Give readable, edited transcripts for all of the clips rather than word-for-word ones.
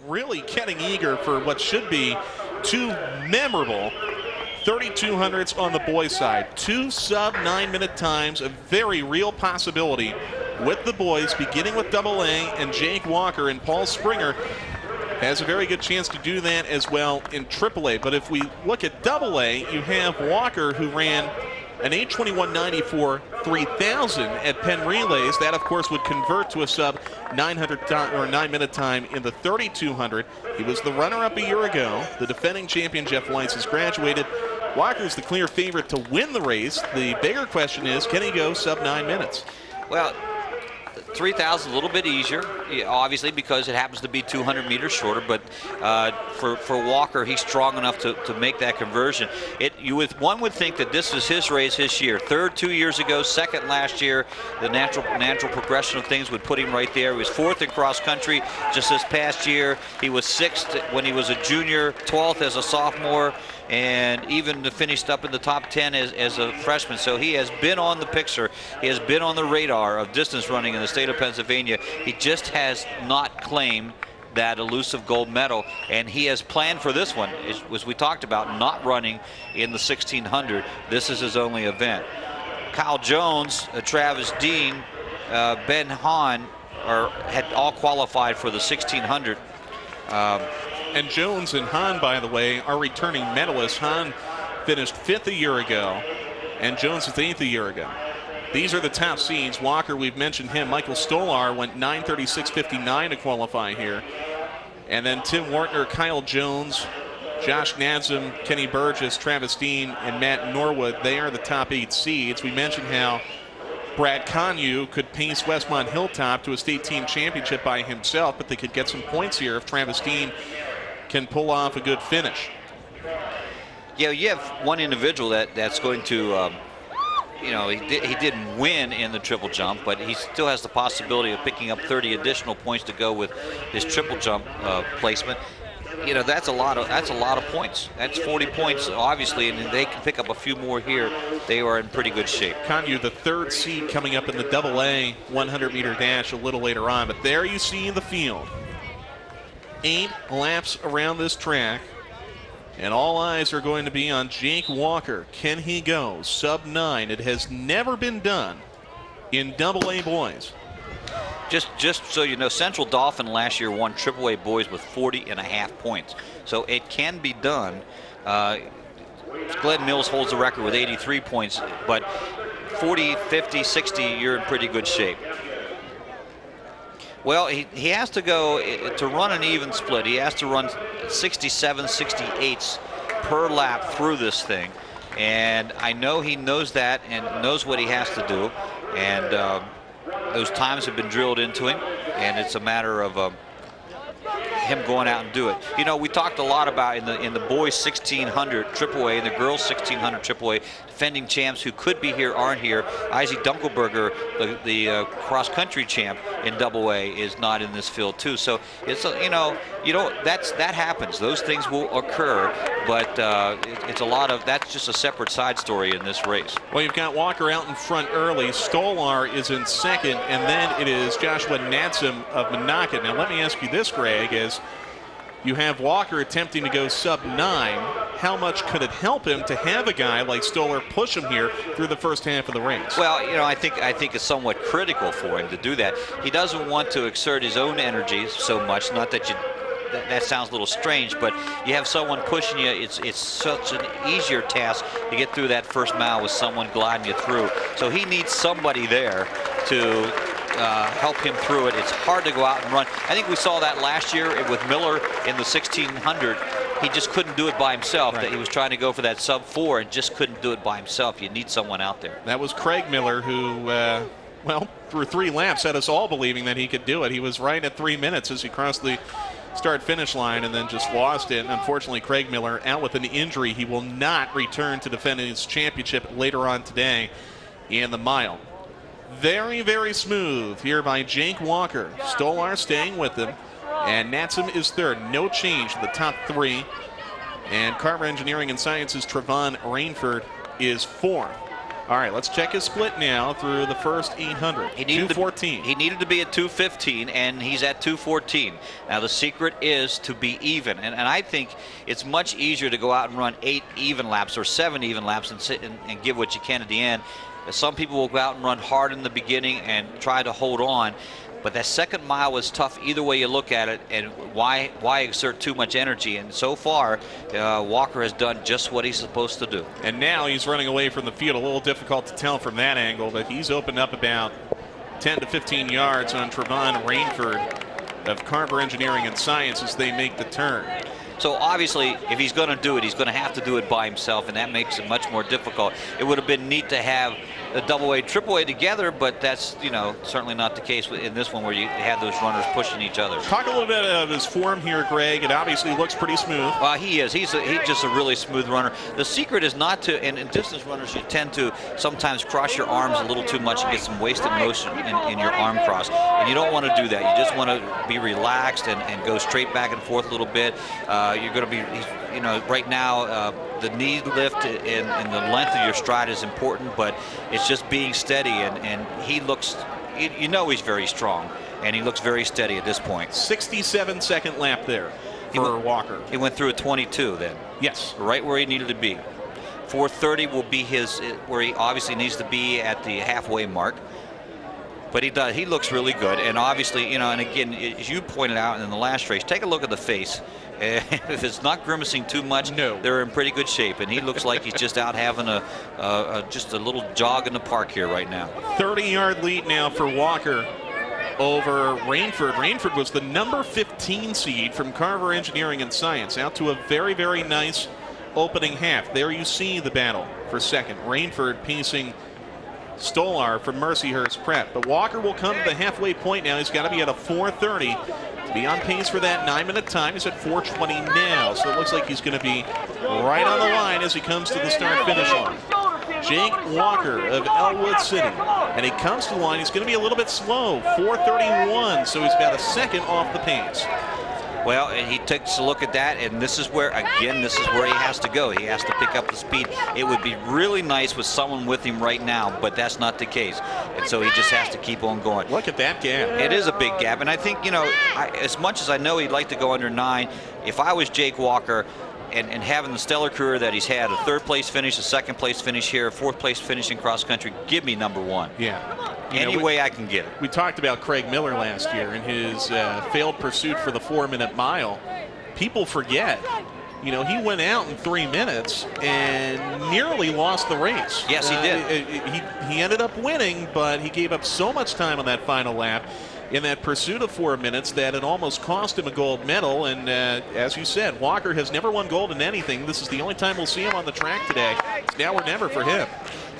Really getting eager for what should be two memorable 3200s on the boys' side. Two sub-9 minute times, a very real possibility with the boys, beginning with AA and Jake Walker, and Paul Springer has a very good chance to do that as well in AAA. But if we look at AA, you have Walker, who ran an 8:21.94 3000 at Penn Relays. That, of course, would convert to a sub 9-minute time in the 3200. He was the runner-up a year ago. The defending champion, Jeff Weiss, has graduated. Walker's the clear favorite to win the race. The bigger question is, can he go sub 9 minutes? Well, 3,000 a little bit easier, obviously, because it happens to be 200 meters shorter. But for Walker, he's strong enough to make that conversion. One would think that this is his race this year. Third 2 years ago, second last year. The natural progression of things would put him right there. He was fourth in cross country just this past year. He was sixth when he was a junior, 12th as a sophomore, and even finished up in the top 10 as a freshman. So he has been on the picture. He has been on the radar of distance running in the state of Pennsylvania. He just has not claimed that elusive gold medal, and he has planned for this one, as we talked about, not running in the 1600. This is his only event. Kyle Jones, Travis Dean, Ben Hahn had all qualified for the 1600. And Jones and Hahn, by the way, are returning medalists. Hahn finished 5th a year ago, and Jones was 8th a year ago. These are the top seeds. Walker, we've mentioned him. Michael Stolar went 9:36.59 to qualify here. And then Tim Wartner, Kyle Jones, Josh Nadzim, Kenny Burgess, Travis Dean, and Matt Norwood. They are the top 8 seeds. We mentioned how Brad Conyu could pace Westmont Hilltop to a state team championship by himself, but they could get some points here if Travis Dean can pull off a good finish. Yeah, you have one individual that's going to, he didn't win in the triple jump, but he still has the possibility of picking up 30 additional points to go with his triple jump placement. You know, that's a lot of points. That's 40 points, obviously, and they can pick up a few more here. They are in pretty good shape. Conyu, the 3rd seed, coming up in the AA 100-meter dash a little later on. But there you see the field. 8 laps around this track, and all eyes are going to be on Jake Walker. Can he go sub 9? It has never been done in AA boys. Just so you know, Central Dauphin last year won AAA boys with 40.5 points. So it can be done. Glenn Mills holds the record with 83 points, but 40, 50, 60, you're in pretty good shape. Well, he has to go, to run an even split, he has to run 67, 68s per lap through this thing. And I know he knows that and knows what he has to do. And those times have been drilled into him, and it's a matter of him going out and do it. You know, we talked a lot about in the boys 1600 AAA and the girls 1600 AAA, defending champs who could be here aren't here. Izzy Dunkelberger, the cross-country champ in AA, is not in this field too. So it's that happens. Those things will occur, but it's a lot of that's just a separate side story in this race. Well, you've got Walker out in front early. Stolar is in second, and then it is Joshua Nadzim of Monaca. Now, let me ask you this, Greg, as you have Walker attempting to go sub 9. How much could it help him to have a guy like Stolar push him here through the first half of the race? Well, you know, I think it's somewhat critical for him to do that. He doesn't want to exert his own energy so much. Not that that sounds a little strange, but you have someone pushing you. It's such an easier task to get through that first mile with someone gliding you through. So he needs somebody there to help him through it. It's hard to go out and run. I think we saw that last year with Miller in the 1600. He just couldn't do it by himself. Right. That he was trying to go for that sub 4 and just couldn't do it by himself. You need someone out there. That was Craig Miller who, well, through 3 laps had us all believing that he could do it. He was right at 3 minutes as he crossed the start-finish line and then just lost it. And unfortunately, Craig Miller out with an injury. He will not return to defend his championship later on today in the mile. Very, very smooth here by Jake Walker. Stolar staying with him, and Nadzim is 3rd. No change in the top 3. And Carver Engineering and Sciences' Trevon Rainford is 4th. All right, let's check his split now through the first 800. He needed 214. He needed to be at 215, and he's at 214. Now, the secret is to be even. And I think it's much easier to go out and run 8 even laps or 7 even laps and sit and give what you can at the end. Some people will go out and run hard in the beginning and try to hold on. But that second mile was tough either way you look at it, and why exert too much energy? And so far, Walker has done just what he's supposed to do. And now he's running away from the field. A little difficult to tell from that angle, but he's opened up about 10 to 15 yards on Trevon Rainford of Carver Engineering and Science as they make the turn. So obviously, if he's going to do it, he's going to have to do it by himself, and that makes it much more difficult. It would have been neat to have the double A, triple A together, but that's, you know, certainly not the case in this one where you have those runners pushing each other. Talk a little bit of his form here, Greg. It obviously looks pretty smooth. Well, he is. He's just a really smooth runner. The secret is not to, and in distance runners, you tend to sometimes cross your arms a little too much and get some wasted motion in your arm cross. And you don't want to do that. You just want to be relaxed and go straight back and forth a little bit. You're going to be, you know, right now, the knee lift and the length of your stride is important, but it's just being steady, and he looks, you know, he's very strong, and he looks very steady at this point. 67-second lap there for Walker. He went through a 22 then. Yes. Right where he needed to be. 4:30 will be his, where he obviously needs to be at the halfway mark. But he does. He looks really good, and obviously, you know, and again, as you pointed out in the last race, take a look at the face. If it's not grimacing too much, no, they're in pretty good shape, and he looks like he's just out having just a little jog in the park here right now. 30-yard lead now for Walker over Rainford. Rainford was the number 15 seed from Carver Engineering and Science, out to a very, very nice opening half. There you see the battle for second. Rainford pacing Stolar from Mercyhurst Prep. But Walker will come to the halfway point now. He's got to be at a 4:30 to be on pace for that 9-minute time. He's at 4:20 now, so it looks like he's going to be right on the line as he comes to the start-finish line. Jake Walker of Elwood City. And he comes to the line. He's going to be a little bit slow, 4:31, so he's got a second off the pace. Well, and he takes a look at that, and this is where, again, this is where he has to go. He has to pick up the speed. It would be really nice with someone with him right now, but that's not the case. And so he just has to keep on going. Look at that gap. It is a big gap, and I think, you know, as much as I know he'd like to go under 9, if I was Jake Walker, and having the stellar career that he's had, a 3rd place finish, a 2nd place finish here, a 4th place finish in cross country, give me number 1. Yeah. Any way I can get it. We talked about Craig Miller last year and his failed pursuit for the 4-minute mile. People forget, you know, he went out in 3 minutes and nearly lost the race. Yes, he did. He ended up winning, but he gave up so much time on that final lap in that pursuit of 4 minutes that it almost cost him a gold medal. And as you said, Walker has never won gold in anything. This is the only time we'll see him on the track today. It's now or never for him.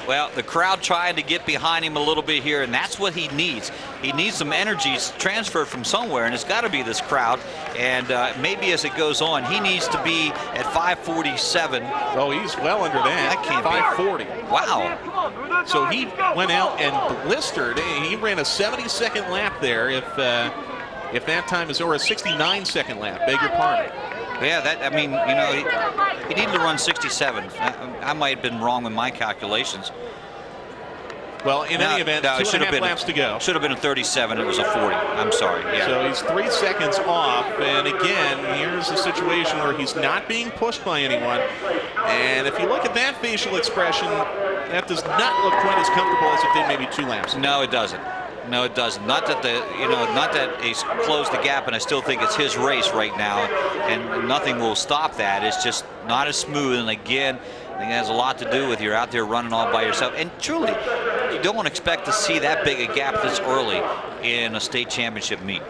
Well, the crowd trying to get behind him a little bit here, and that's what he needs. He needs some energy transferred from somewhere, and it's got to be this crowd. And maybe as it goes on, he needs to be at 5:47. Oh, he's well under that. That can't 5:40. be. Wow. So he went out and blistered. He ran a 70-second lap there. If that time is, or a 69-second lap. Beg your pardon. Yeah, that, I mean, you know, he needed to run 67. I might have been wrong with my calculations. Well, in any event, 2.5 laps to go. Should have been a 37. It was a 40. I'm sorry. Yeah. So he's 3 seconds off. And again, here's a situation where he's not being pushed by anyone. And if you look at that facial expression, that does not look quite as comfortable as it did maybe 2 laps ago. No, it doesn't. No, it doesn't. Not that not that he's closed the gap, and I still think it's his race right now, and nothing will stop that. It's just not as smooth. And again, I think it has a lot to do with you're out there running all by yourself. And truly, you don't expect to see that big a gap this early in a state championship meet.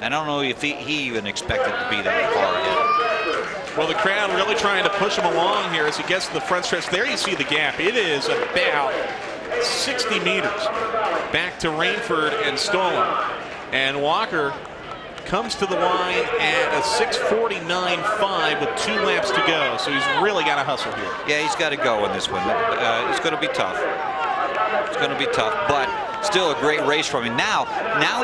I don't know if he even expected to be that far ahead. Well, the crowd really trying to push him along here as he gets to the front stretch. There you see the gap. It is about 60 meters back to Rainford and Stolar. And Walker comes to the line at a 6:49.5 with 2 laps to go. So he's really got to hustle here. Yeah, he's got to go on this one. It's going to be tough. It's going to be tough. But still a great race from him. Now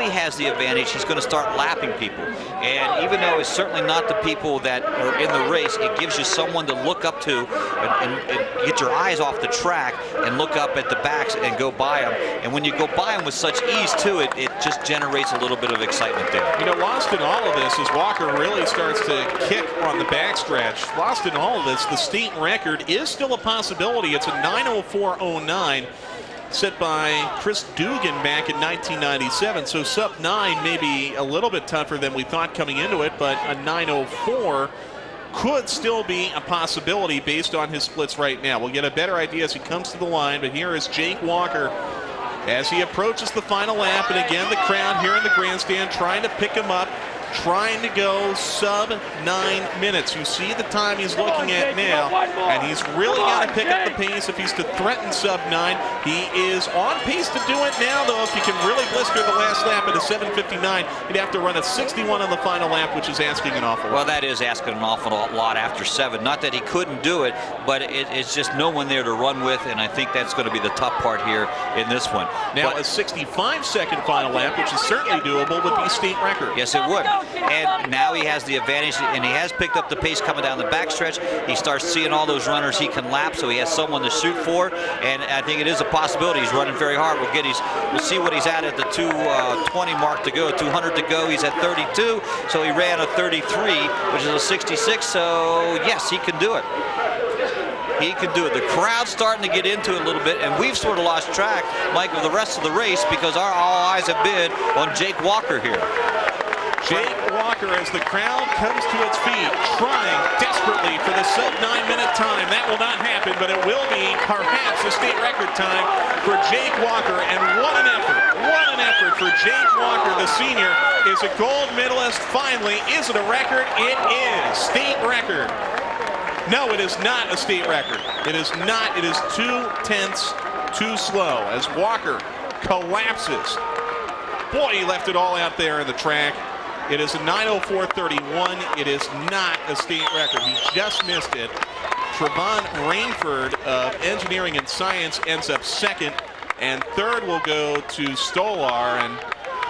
he has the advantage. He's going to start lapping people. And even though it's certainly not the people that are in the race, it gives you someone to look up to and get your eyes off the track and look up at the backs and go by them. And when you go by them with such ease to it, it just generates a little bit of excitement there. You know, lost in all of this is Walker really starts to kick on the backstretch. Lost in all of this, the state record is still a possibility. It's a 9:04.09. set by Chris Dugan back in 1997. So sub 9 may be a little bit tougher than we thought coming into it, but a 9:04 could still be a possibility based on his splits right now. We'll get a better idea as he comes to the line, but here is Jake Walker as he approaches the final lap. And again, the crowd here in the grandstand trying to pick him up, trying to go sub 9 minutes. You see the time he's looking at now, and he's really got to pick up the pace if he's to threaten sub 9. He is on pace to do it now, though. If he can really blister the last lap at a 7:59, he'd have to run a 61 on the final lap, which is asking an awful lot. Well, that is asking an awful lot after 7. Not that he couldn't do it, but it's just no one there to run with, and I think that's going to be the tough part here in this one. Now, a 65-second final lap, which is certainly doable, would be state record. Yes, it would. And now he has the advantage, and he has picked up the pace coming down the backstretch. He starts seeing all those runners he can lap, so he has someone to shoot for, and I think it is a possibility. He's running very hard. We'll see what he's at the 220 mark to go, 200 to go. He's at 32, so he ran a 33, which is a 66, so yes, he can do it. He can do it. The crowd's starting to get into it a little bit, and we've sort of lost track, Mike, of the rest of the race because all eyes have been on Jake Walker here. Jake Walker, as the crowd comes to its feet, trying desperately for the sub 9 minute time. That will not happen, but it will be perhaps a state record time for Jake Walker. And what an effort. What an effort for Jake Walker, the senior, is a gold medalist finally. Is it a record? It is. State record. No, it is not a state record. It is not. It is 2/10 too slow as Walker collapses. Boy, he left it all out there in the track. It is a 9:04.31. It is not a state record. He just missed it. Trevon Rainford of Engineering and Science ends up second, and third will go to Stolar. And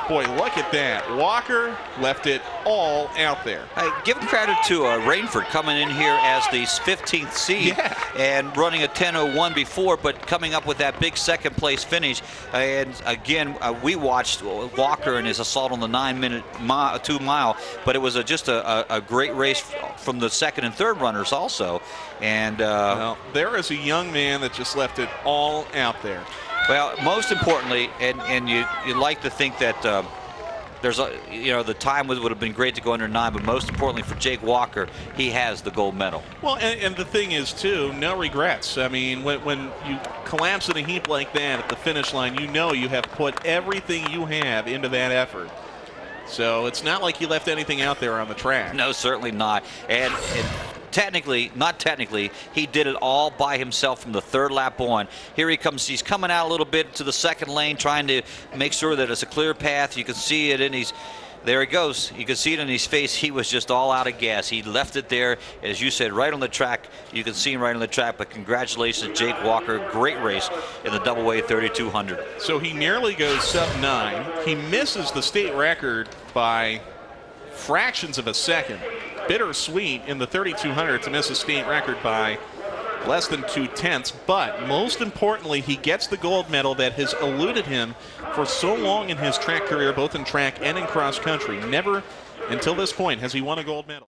boy, look at that. Walker left it all out there. Give credit to Rainford coming in here as the 15th seed and running a 10:01 before, but coming up with that big second place finish. And again, we watched Walker and his assault on the 9-minute 2 mile, but it was just a great race from the second and third runners also. And well, there is a young man that just left it all out there. Well, most importantly, and you like to think that there's the time would have been great to go under 9, but most importantly for Jake Walker, he has the gold medal. Well, and the thing is too, no regrets. I mean, when you collapse in a heap like that at the finish line, you know you have put everything you have into that effort. So it's not like you left anything out there on the track. No, certainly not. And not technically, he did it all by himself from the third lap on. Here he comes. He's coming out a little bit to the second lane, trying to make sure that it's a clear path. You can see it in his. There he goes. You can see it in his face. He was just all out of gas. He left it there, as you said, right on the track. You can see him right on the track. But congratulations, Jake Walker. Great race in the double weight 3200. So he nearly goes sub 9. He misses the state record by fractions of a second. Bittersweet in the 3200 to miss a state record by less than 2/10, but most importantly, he gets the gold medal that has eluded him for so long in his track career, both in track and in cross country. Never until this point has he won a gold medal.